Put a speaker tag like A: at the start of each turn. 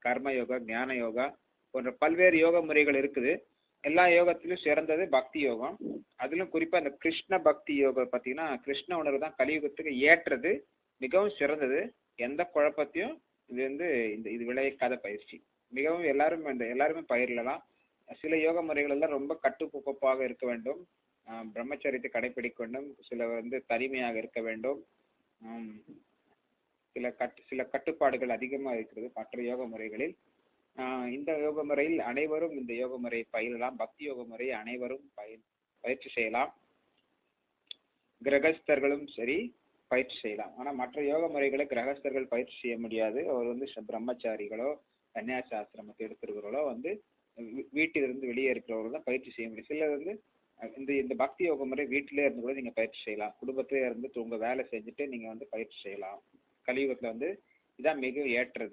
A: கர்ம யோகா, ஞான யோகா போன்ற பல்வேறு யோக முறைகள் இருக்குது. எல்லா யோகத்திலும் சிறந்தது பக்தி யோகம். அதிலும் குறிப்பாக இந்த கிருஷ்ண பக்தி யோகம் பார்த்தீங்கன்னா, கிருஷ்ண உணர்வு தான் கலியுகத்துக்கு ஏற்றது, மிகவும் சிறந்தது. எந்த குழப்பத்தையும் இது இது விளைவிக்காத பயிற்சி. மிகவும் எல்லாருமே பயிரிடலாம். சில யோக முறைகள் எல்லாம் ரொம்ப கட்டுக்கோப்பாக இருக்க வேண்டும், பிரம்மச்சரியத்தை கடைபிடிக்க வேண்டும், சில தனிமையாக இருக்க வேண்டும். சில கட்டுப்பாடுகள் அதிகமாக இருக்கிறது மற்ற யோக முறைகளில். இந்த யோக முறையில் அனைவரும் இந்த யோக முறையை பயிலலாம். பக்தி யோக முறையை அனைவரும் பயிற்சி செய்யலாம். கிரகஸ்தர்களும் சரி பயிற்சி செய்யலாம். ஆனால் மற்ற யோக முறைகளை கிரகஸ்தர்கள் பயிற்சி செய்ய முடியாது. அவர் பிரம்மச்சாரிகளோ சன்னியாச ஆசிரமத்தை எடுத்துருக்கிறவர்களோ வீட்டிலிருந்து வெளியே இருக்கிறவர்கள் தான் பயிற்சி செய்ய முடியும். சிலர் இந்த பக்தி யோக முறை வீட்டிலே இருந்து கூட நீங்க பயிற்சி செய்யலாம். குடும்பத்திலே இருந்து உங்க வேலை செஞ்சுட்டு நீங்க பயிற்சி செய்யலாம். கலியுகத்துல இதான் மிக ஏற்றது.